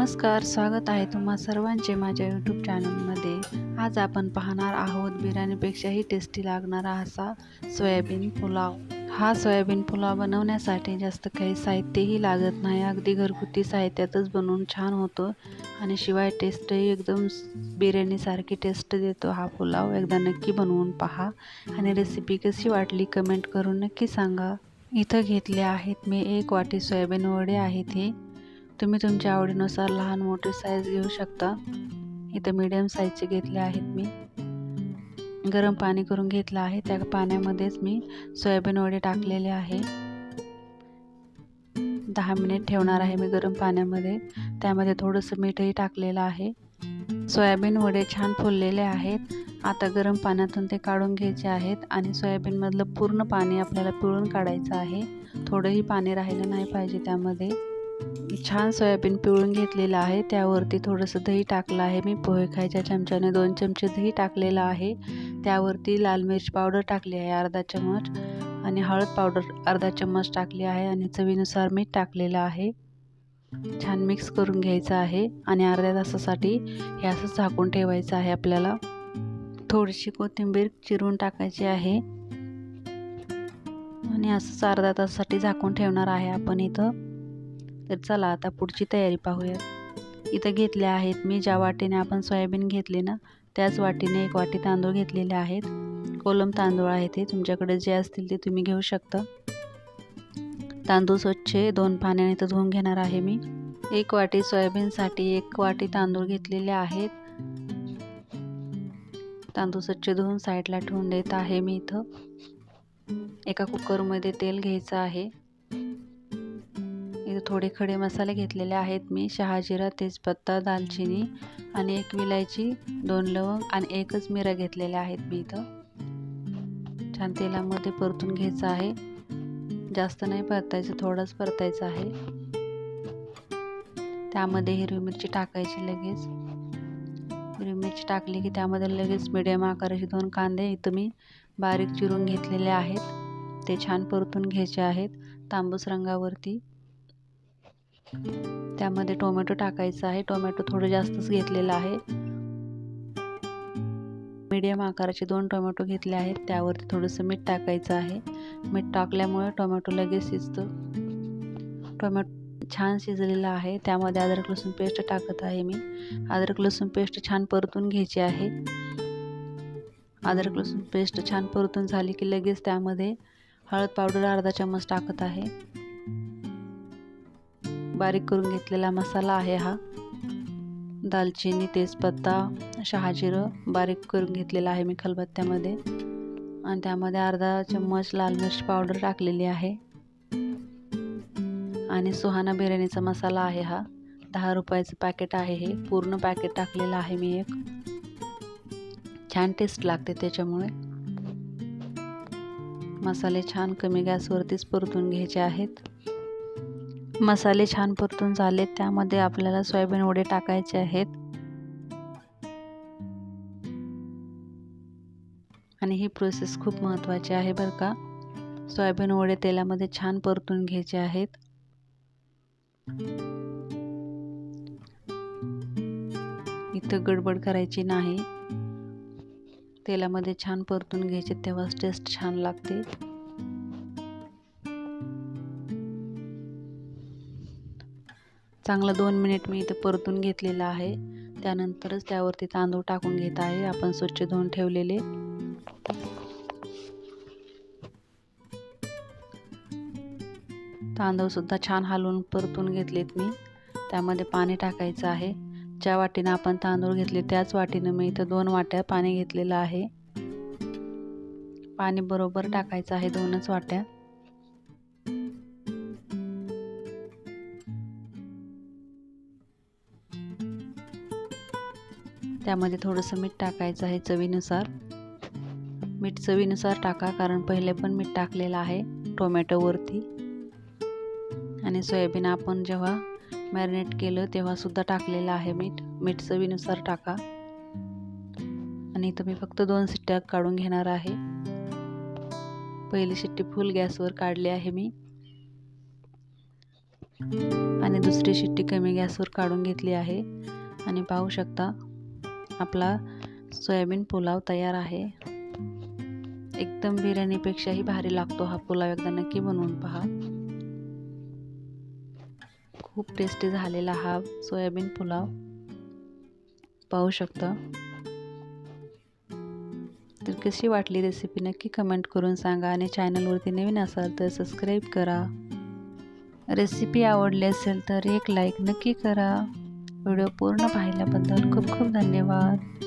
नमस्कार, स्वागत आहे तुम्हा सर्वांचे माझ्या यूट्यूब चॅनलमध्ये। आज आपण पाहणार आहोत बिर्याणीपेक्षाही टेस्टी लागणारा असा सोयाबीन पुलाव। हा सोयाबीन पुलाव बनवण्यासाठी जास्त काही साहित्यही लागत नाही, अगदी घरगुती साहित्यातच बनवून छान होतो आणि शिवाय टेस्टही एकदम बिर्याणीसारखी टेस्ट देतो हा पुलाव। एकदा नक्की बनवून पहा आणि रेसिपी कशी वाटली कमेंट करून नक्की सांगा। इथं घेतले आहेत मी 1 वाटी सोयाबीन वडे आहेत हे। तुम्ही तुमच्या आवडीनुसार लहान मोठी साईज घेऊ शकता। इथे मीडियम साईजचे घेतले आहेत मी। गरम पाणी करून घेतलं आहे, त्या पाण्यामध्येच मी सोयाबीन वडे टाकलेले आहे। 10 मिनिट ठेवणार आहे मी गरम पाण्यामध्ये। त्यामध्ये थोडंसं मीठही टाकलेलं आहे। सोयाबीन वडे छान फुललेले आहेत। आता गरम पाण्यातून ते काढून घ्यायचे आहेत आणि सोयाबीन मधलं पूर्ण पाणी आपल्याला पिळून काढायचं आहे। थोडंही पाणी राहिलं नाही पाहिजे त्यामध्ये। छान सोयाबीन पिळून घेतलेलं आहे। त्यावरती थोडंसं दही टाकलं आहे मी। पोहे खायच्या चमच्याने 2 चमचे दही टाकलेलं आहे। त्यावरती लाल मिर्च पावडर टाकली आहे अर्धा चमच आणि हळद पावडर अर्धा चमच टाकली आहे आणि चवीनुसार मीठ टाकलेलं आहे। छान मिक्स करून घ्यायचं आहे आणि अर्ध्या तासासाठी हे असं झाकून ठेवायचं आहे आपल्याला। थोडीशी कोथिंबीर चिरून टाकायची आहे आणि असंच अर्ध्या तासासाठी झाकून ठेवणार आहे आपण इथं। तर चला आता पुढची तयारी पाहूया। इथं घेतले आहेत मी, ज्या वाटीने आपण सोयाबीन घेतले ना त्याच वाटीने 1 वाटी तांदूळ घेतलेले आहेत। कोलम तांदूळ आहेत ते, तुमच्याकडे जे असतील ते तुम्ही घेऊ शकता। तांदूळ स्वच्छ 2 पाण्याने तर धुवून घेणार आहे मी। 1 वाटी सोयाबीनसाठी 1 वाटी तांदूळ घेतलेले आहेत। तांदूळ स्वच्छ धुवून साईडला ठेवून देत आहे मी इथं। एका कुकरमध्ये तेल घ्यायचं आहे। इथे थोडे खडे मसाले घेतलेले आहेत मी, शहाजिरा, तेजपत्ता, दालचिनी आणि 1 विलायची, 2 लवंग आणि 1च मिरा घेतलेल्या आहेत मी इथं। छान तेलामध्ये परतून घ्यायचं आहे, जास्त नाही परतायचं, थोडंच परतायचं आहे। त्यामध्ये हिरवी मिरची टाकायची लगेच। हिरवी मिरची टाकली की त्यामध्ये लगेच मीडियम आकाराचे 2 कांदे इथं मी बारीक चिरून घेतलेले आहेत, ते छान परतून घ्यायचे आहेत तांबूस रंगावरती। त्यामध्ये टोमॅटो टाकायचा आहे। टोमॅटो थोडं जास्तच घेतलेला आहे। मीडियम आकाराचे 2 टोमॅटो घेतले आहेत। त्यावरती थोडंसं मीठ टाकायचं आहे। मीठ टाकल्यामुळे टोमॅटो लगेच शिजतं। टोमॅटो छान शिजलेला आहे। त्यामध्ये अद्रक लसूण पेस्ट टाकत आहे मी। अद्रक लसूण पेस्ट छान परतून घ्यायची आहे। अद्रक लसूण पेस्ट छान परतून झाली की लगेच त्यामध्ये हळद पावडर अर्धा चमच टाकत आहे। बारीक करून घेतलेला मसाला आहे हा। दालचिनी, तेजपत्ता, शहाजिरं बारीक करून घेतलेला आहे मी खलबत्त्यामध्ये आणि त्यामध्ये अर्धा चम्मच लाल मिर्च पावडर टाकलेली आहे आणि सुहाना बिर्याणीचा मसाला आहे हा। 10 रुपयाचं पॅकेट आहे हे, पूर्ण पॅकेट टाकलेलं आहे मी एक। छान टेस्ट लागते त्याच्यामुळे। मसाले छान कमी गॅसवरतीच परतून घ्यायचे आहेत। मसाले छान परतून झाले, त्यामध्ये आपल्याला सोयाबीन वडे टाकायचे आहेत आणि ही प्रोसेस खूप महत्त्वाची आहे बरं का। सोयाबीन वडे तेलामध्ये छान परतून घ्यायचे आहेत। इथं गडबड करायची नाही, तेलामध्ये छान परतून घ्यायचे, तेव्हाच टेस्ट छान लागते। चांगला 2 मिनिट मी इथं परतून घेतलेला आहे। त्यानंतरच त्यावरती तांदूळ टाकून घेत आहे आपण स्वच्छ धुवून ठेवलेले। तांदूळ सुद्धा छान हलवून परतून घेतलेत मी। त्यामध्ये पाणी टाकायचं आहे। ज्या वाटीनं आपण तांदूळ घेतले त्याच वाटीनं मी इथं 2 वाट्या पाणी घेतलेलं आहे। पाणी बरोबर टाकायचं आहे, 2च वाट्या। त्यामध्ये थोडंसं मीठ टाकायचं आहे चवीनुसार। मीठ चवीनुसार टाका, कारण पहिले पण मीठ टाकलेलं आहे टोमॅटोवरती आणि सोयाबीन आपण जेव्हा मॅरिनेट केलं तेव्हा सुद्धा टाकलेलं आहे मीठ। मीठ चवीनुसार टाका आणि इथं मी फक्त 2 शिट्ट्या काढून घेणार आहे। पहिली शिट्टी फुल गॅसवर काढली आहे मी। आणि दुसरी शिट्टी कमी गॅसवर काढून घेतली आहे आणि पाहू शकता आपला सोयाबीन पुलाव तयार आहे। एकदम बिर्याणीपेक्षाही भारी लागतो हा पुलाव, एकदा नक्की बनवून पहा। खूप टेस्टी झालेला हा सोयाबीन पुलाव पाहू शकता। तर कशी वाटली रेसिपी नक्की कमेंट करून सांगा आणि चॅनलवरती नवीन असाल तर सबस्क्राईब करा। रेसिपी आवडली असेल तर एक लाईक नक्की करा। व्हिडिओ पूर्ण पाहिल्याबद्दल खूप खूप धन्यवाद।